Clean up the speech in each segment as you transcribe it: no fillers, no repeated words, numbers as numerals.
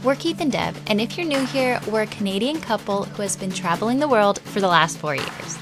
We're Keith and Deb, and if you're new here, we're a Canadian couple who has been traveling the world for the last 4 years.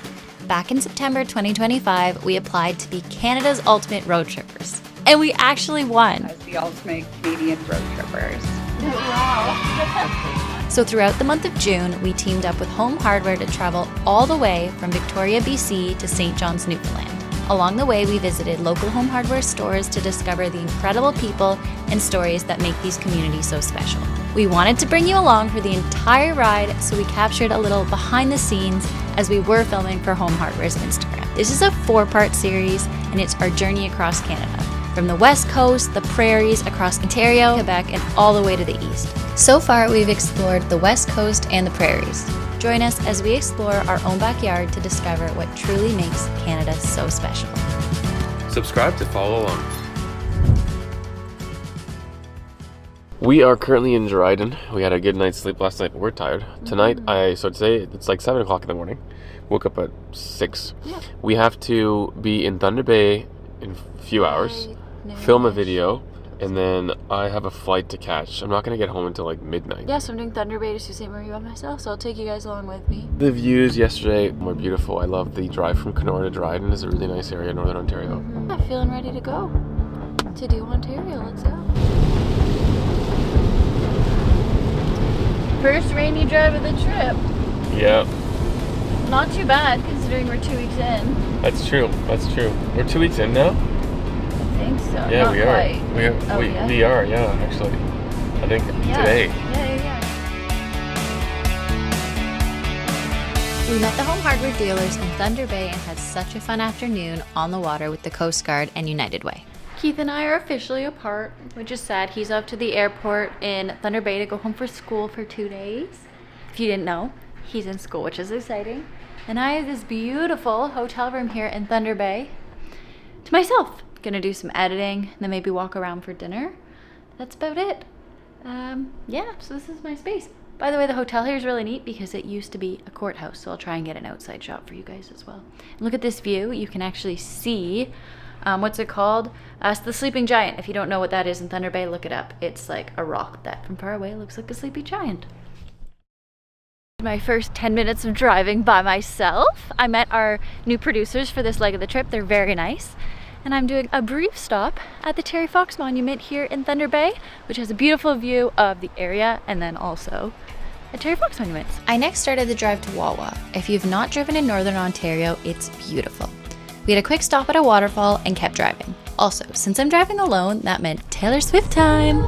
Back in September 2025, we applied to be Canada's ultimate road trippers. And we actually won. As the ultimate Canadian road trippers. Wow. So throughout the month of June, we teamed up with Home Hardware to travel all the way from Victoria, BC to St. John's, Newfoundland. Along the way, we visited local home hardware stores to discover the incredible people and stories that make these communities so special. We wanted to bring you along for the entire ride, so we captured a little behind the scenes as we were filming for Home Hardware's Instagram. This is a 4-part series, and it's our journey across Canada. From the west coast, the prairies, across Ontario, Quebec, and all the way to the east. So far, we've explored the west coast and the prairies. Join us as we explore our own backyard to discover what truly makes Canada so special. Subscribe to follow along. We are currently in Dryden. We had a good night's sleep last night, but we're tired. Tonight, so today it's like 7 o'clock in the morning. Woke up at 6. Yeah. We have to be in Thunderbay in a few hours, film a video, and then I have a flight to catch. I'm not going to get home until like midnight. Yeah, so I'm doing Thunderbay to Sault Ste. Marie by myself, so I'll take you guys along with me. The views yesterday were beautiful. I love the drive from Kenora to Dryden. It's a really nice area in Northern Ontario. I'm feeling ready to go to do Ontario. Let's go. First rainy drive of the trip. Yeah. Not too bad considering we're 2 weeks in. That's true. That's true. We're 2 weeks in now? I think so. Yeah, Not we are. Quite. We are, yeah, actually. I think today. Yeah. We met the Home Hardware dealers in Thunder Bay and had such a fun afternoon on the water with the Coast Guard and United Way. Keith and I are officially apart, which is sad. He's off to the airport in Thunder Bay to go home for school for 2 days. If you didn't know, he's in school, which is exciting. And I have this beautiful hotel room here in Thunder Bay to myself. Gonna do some editing, then maybe walk around for dinner. That's about it. Yeah, so this is my space. By the way, the hotel here is really neat because it used to be a courthouse, so I'll try and get an outside shot for you guys as well. And look at this view. You can actually see, what's it called? It's the Sleeping Giant. If you don't know what that is in Thunder Bay, look it up. It's like a rock that from far away looks like a sleepy giant. My first 10 minutes of driving by myself. I met our new producers for this leg of the trip. They're very nice. And I'm doing a brief stop at the Terry Fox Monument here in Thunder Bay, which has a beautiful view of the area and then also the Terry Fox Monument. I next started the drive to Wawa. If you've not driven in Northern Ontario, it's beautiful. We had a quick stop at a waterfall and kept driving. Also, since I'm driving alone, that meant Taylor Swift time.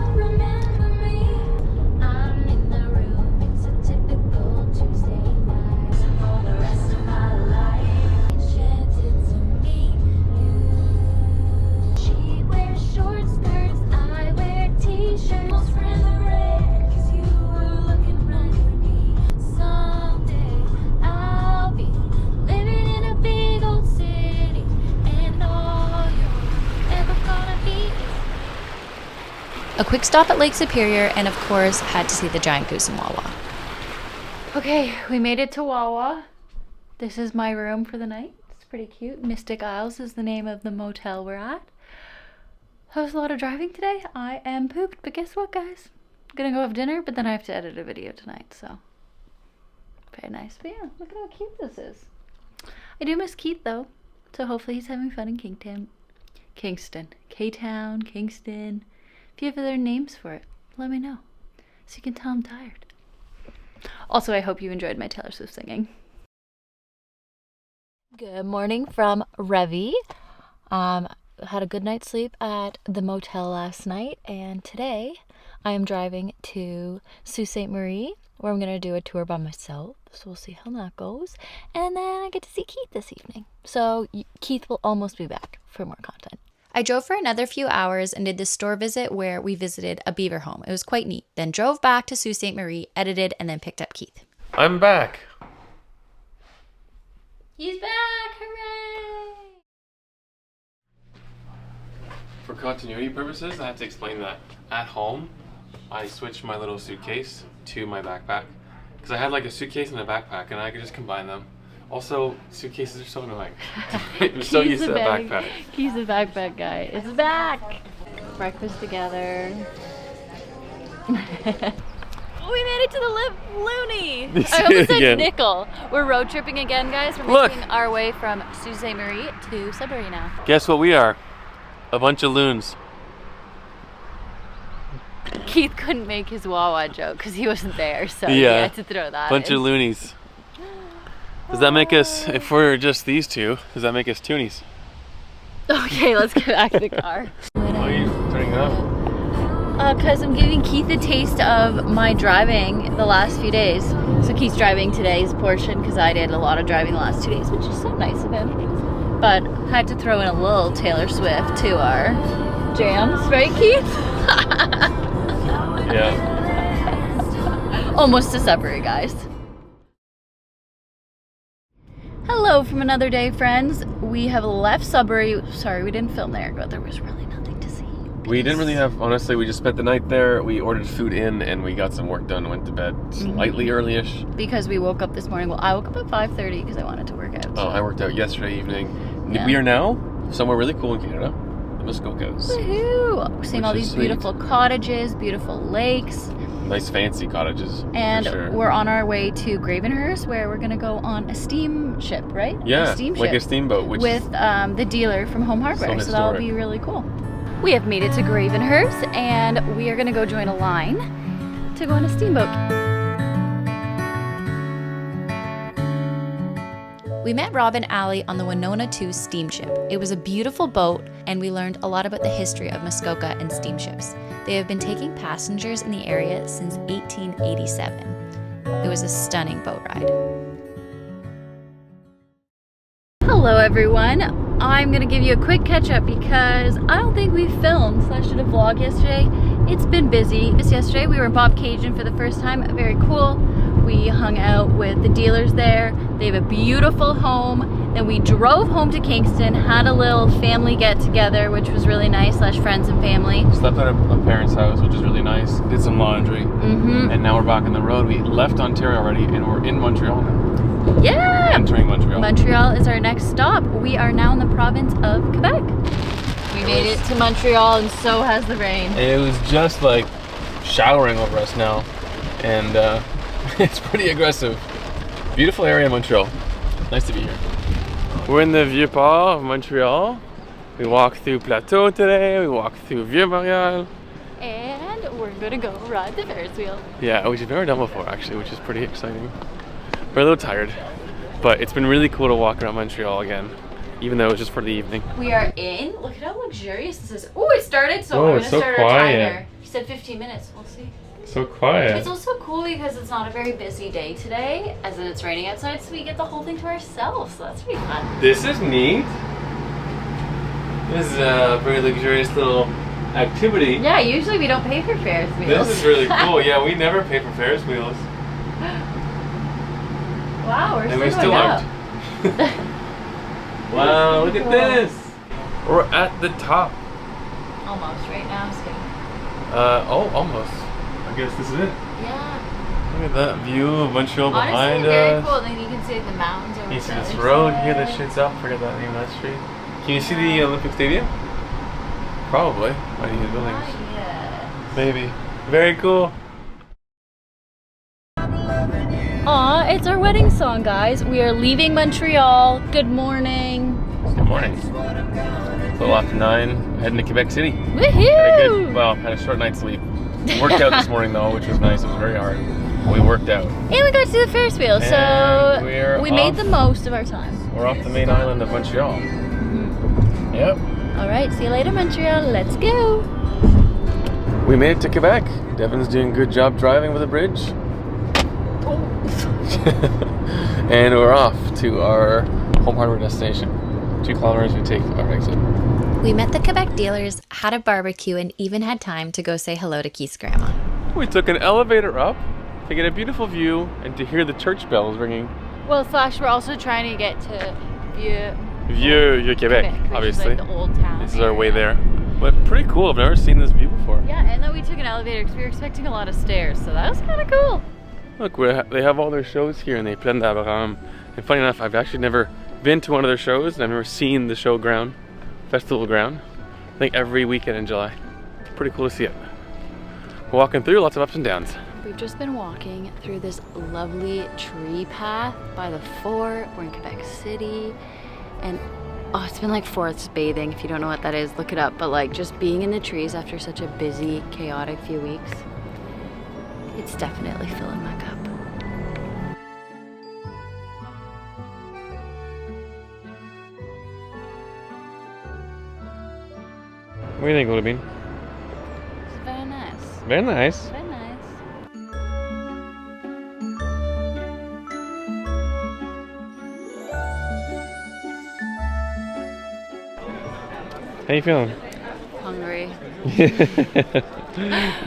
A quick stop at Lake Superior, and of course, had to see the giant goose in Wawa. Okay, we made it to Wawa. This is my room for the night. It's pretty cute. Mystic Isles is the name of the motel we're at. That was a lot of driving today. I am pooped, but guess what, guys? I'm gonna go have dinner, but then I have to edit a video tonight, so very nice. But yeah, look at how cute this is. I do miss Keith though, so hopefully he's having fun in Kingston, K-Town, Kingston. If you have other names for it, let me know so you can tell I'm tired. Also, I hope you enjoyed my Taylor Swift singing. Good morning from Revi. Had a good night's sleep at the motel last night, and today I am driving to Sault Ste. Marie, where I'm going to do a tour by myself. So we'll see how that goes. And then I get to see Keith this evening. So Keith will almost be back for more content. I drove for another few hours and did this store visit where we visited a beaver home. It was quite neat. Then drove back to Sault Ste. Marie, edited, and then picked up Keith. I'm back. He's back! Hooray! For continuity purposes, I have to explain that at home, I switched my little suitcase to my backpack because I had like a suitcase and a backpack, and I could just combine them. Also, suitcases are so annoying. I'm so used to a backpack. He's a backpack guy. It's back! Breakfast together. way to the loony. You see I almost it said again. nickel. We're road tripping again, guys. We're Look. making our way from Sault Ste. Marie to Sudbury now. Guess what we are? A bunch of loons. Keith couldn't make his Wawa joke because he wasn't there, so he Yeah. had to throw that Bunch in. of loonies. Does that make us, if we're just these two, does that make us toonies? Okay, let's get back to the car. Why are you turning it up? Because I'm giving Keith a taste of my driving the last few days. So Keith's driving today's portion because I did a lot of driving the last 2 days, which is so nice of him. But had to throw in a little Taylor Swift to our jams, right, Keith? Yeah. Almost to Sudbury, guys. Hello from another day, friends. We have left Sudbury. Sorry, we didn't film there, but there was really nothing to see. We didn't really have, honestly, we just spent the night there. We ordered food in and we got some work done. Went to bed slightly early-ish. Because we woke up this morning. Well, I woke up at 5:30 because I wanted to work out. Oh, I worked out yesterday evening. Yeah. We are now somewhere really cool in Canada. The Muskokas. Woohoo! We're seeing all Which is these sweet. beautiful cottages, beautiful lakes, Nice fancy cottages. and for sure. we're on our way to Gravenhurst, where we're gonna go on a steamship, right? Yeah, a steamship like a steamboat, which with the dealer from Home Hardware. So that'll historic. be really cool. We have made it to Gravenhurst, and we are gonna go join a line to go on a steamboat. We met Rob and Allie on the Winona 2 steamship. It was a beautiful boat, and we learned a lot about the history of Muskoka and steamships. They have been taking passengers in the area since 1887. It was a stunning boat ride. Hello everyone. I'm gonna give you a quick catch up because I don't think we filmed / did a vlog yesterday. It's been busy. Just yesterday we were in Bob Cajun for the first time. Very cool. We hung out with the dealers there. They have a beautiful home. Then we drove home to Kingston, had a little family get together, which was really nice / friends and family. slept at a parents' house, which is really nice. Did some laundry. And now we're back on the road. We left Ontario already and we're in Montreal now. Yeah! Entering Montreal. Montreal is our next stop. We are now in the province of Quebec. We made it to Montreal, and so has the rain. It was just like showering over us now. And it's pretty aggressive. Beautiful area in Montreal. Nice to be here. We're in the Vieux Port of Montreal. We walked through Plateau today. We walked through Vieux Montreal. And we're gonna go ride the Ferris wheel. Yeah, which we've never done before actually, which is pretty exciting. We're a little tired, but it's been really cool to walk around Montreal again, even though it was just for the evening. We are in. Look at how luxurious this is. Oh, it started, so Oh, I'm gonna it's so start quiet. our timer. You said 15 minutes. We'll see. So quiet. It's also cool because it's not a very busy day today, as in it's raining outside, so we get the whole thing to ourselves. So that's pretty fun. This is neat. This is a very luxurious little activity. Yeah, usually we don't pay for Ferris wheels. This is really cool. Yeah, we never pay for Ferris wheels. Wow, we're And still we going still up. aren't. Wow, look at Cool. this. We're at the top. Almost right now, so Oh, almost. I guess this is it. yeah. Look at that view of Montreal behind Honestly, very us. cool. Then you can see the mountains over Can you see the this other road side. here that shoots up? Forget that name of that street. Can you see the Olympic Stadium? Probably. By these buildings. Yeah. Maybe. Very cool. Aw, it's our wedding song, guys. We are leaving Montreal. Good morning. Good morning. A little after 9, heading to Quebec City. Woohoo! Had a short night's sleep. Worked out this morning though, which was nice. It was very hard. We worked out. And we got to do the Ferris wheel, so And we we're made off. the most of our time. We're off the main island of Montreal. Yep. All right, see you later, Montreal. Let's go. We made it to Quebec. Devon's doing a good job driving with a bridge. And we're off to our home hardware destination. 2 kilometers we take our exit. We met the Quebec dealers, had a barbecue, and even had time to go say hello to Keith's grandma. We took an elevator up to get a beautiful view and to hear the church bells ringing. Well, / we're also trying to get to Vieux Quebec, which obviously. is like the old town. This is our way there. But pretty cool. I've never seen this view before. Yeah, and then we took an elevator because we were expecting a lot of stairs, so that was kind of cool. Look, they have all their shows here in the Plaine d'Abraham. And funny enough, I've actually never been to one of their shows and I've never seen the show ground, festival ground. I think every weekend in July. Pretty cool to see it. walking through, lots of ups and downs. We've just been walking through this lovely tree path by the fort. We're in Quebec City, and oh, it's been like forest bathing. If you don't know what that is, look it up. But like just being in the trees after such a busy, chaotic few weeks, it's definitely filling my cup. What do you think, Olivine? It's very nice. Very nice. Very nice. How you feeling? Hungry.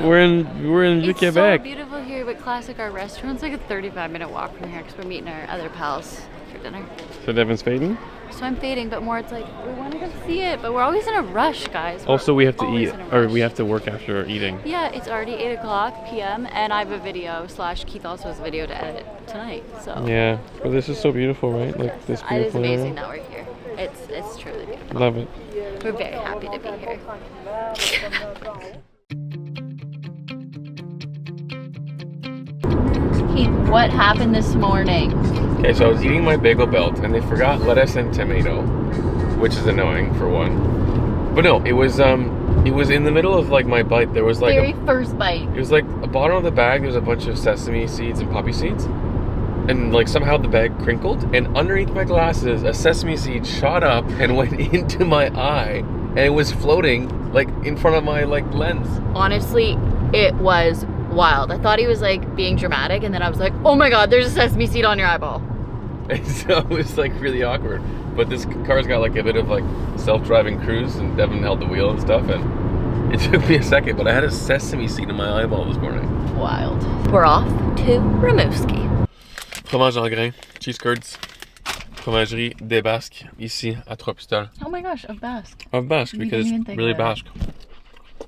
we're in It's Quebec. so beautiful here, but classic, our restaurant's like a 35-minute walk from here because we're meeting our other pals for dinner. So Devin's fading? So I'm fading, but more it's like, we want to go see it, but we're always in a rush, guys. Also, we have to always eat, in a or rush. we have to work after eating. Yeah, it's already 8 o'clock p.m. and I have a video / Keith also has a video to edit tonight, so. Yeah, but this is so beautiful, right? Like this It is beautiful amazing area. that we're here. It's truly beautiful. Love it. We're very happy to be here. Keith, what happened this morning? Okay, so I was eating my bagel belt and they forgot lettuce and tomato, which is annoying for one. But no, it was in the middle of like my bite. There was like Very first bite. it was like the bottom of the bag. There was a bunch of sesame seeds and poppy seeds, and like somehow the bag crinkled, and underneath my glasses, a sesame seed shot up and went into my eye, and it was floating like in front of my like lens. Honestly, it was wild. I thought he was like being dramatic, and then I was like, oh my god, there's a sesame seed on your eyeball. And so it was like really awkward. But this car's got like a bit of like self-driving cruise, and Devin held the wheel and stuff, and it took me a second, but I had a sesame seed in my eyeball this morning. Wild. We're off to Rimouski. Fromage en grain, cheese curds, fromagerie des Basques, ici à Trois-Pistoles. Oh my gosh, of Basque. Of Basque, You because didn't even it's think really of that. Basque.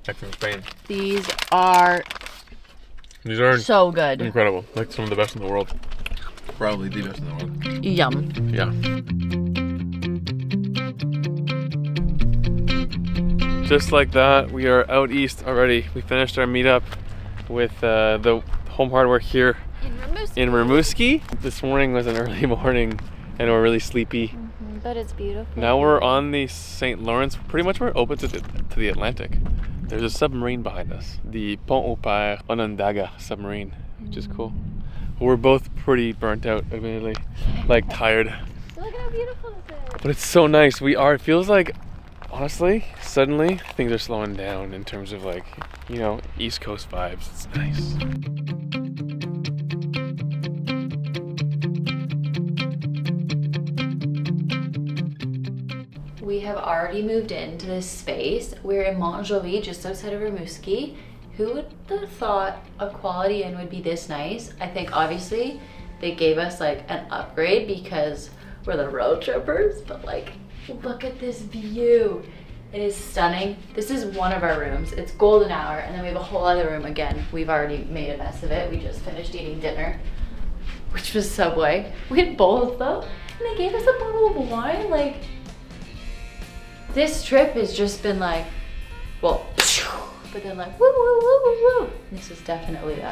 Like from Spain. These are These are so good. incredible. Like some of the best in the world. Probably the best in the world. Yum. Yeah. Just like that, we are out east already. We finished our meetup with the home hardware here in Rimouski. This morning was an early morning and we're really sleepy. But it's beautiful. Now we're on the St. Lawrence. Pretty much we're open to the Atlantic. There's a submarine behind us. The Pont au Père Onondaga submarine, which is cool. We're both pretty burnt out, admittedly. Like tired. Look how beautiful this is. But it's so nice. It feels like, honestly, suddenly things are slowing down in terms of like, you know, East Coast vibes. It's nice. We have already moved into this space. We're in Montreal, just outside of Rimouski. Who would have thought a Quality Inn would be this nice? I think obviously they gave us like an upgrade because we're the road trippers, but like, look at this view. It is stunning. This is one of our rooms. It's golden hour, and then we have a whole other room again. We've already made a mess of it. We just finished eating dinner, which was Subway. We had bowls though, and they gave us a bottle of wine. Like, this trip has just been like, well, but then like, woo, woo, woo, woo, woo. This is definitely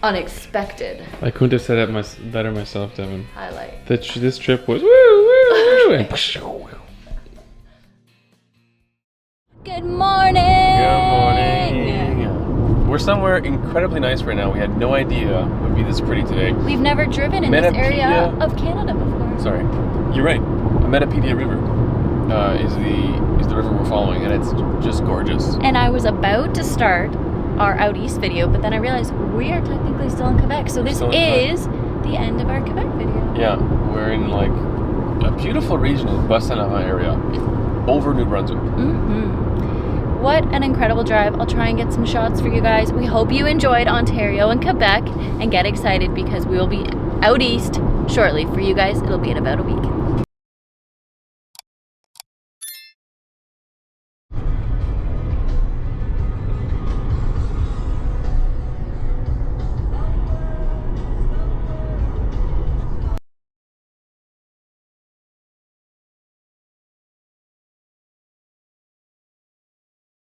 unexpected I couldn't have said it better myself, Devin. highlight. This trip was woo, woo, woo, and Good morning! Good morning. We're somewhere incredibly nice right now. We had no idea it would be this pretty today. We've never driven in this area of Canada before. Sorry, you're right. Metapedia River is the river we're following, and it's just gorgeous. And I was about to start our out east video, but then I realized we are technically still in Quebec, so this still in is the end of our Quebec video. Yeah, we're in like a beautiful region in the Bas-Saint-Laurent area, over New Brunswick. What an incredible drive. I'll try and get some shots for you guys. We hope you enjoyed Ontario and Quebec, and get excited because we will be out east shortly. For you guys, it'll be in about a week.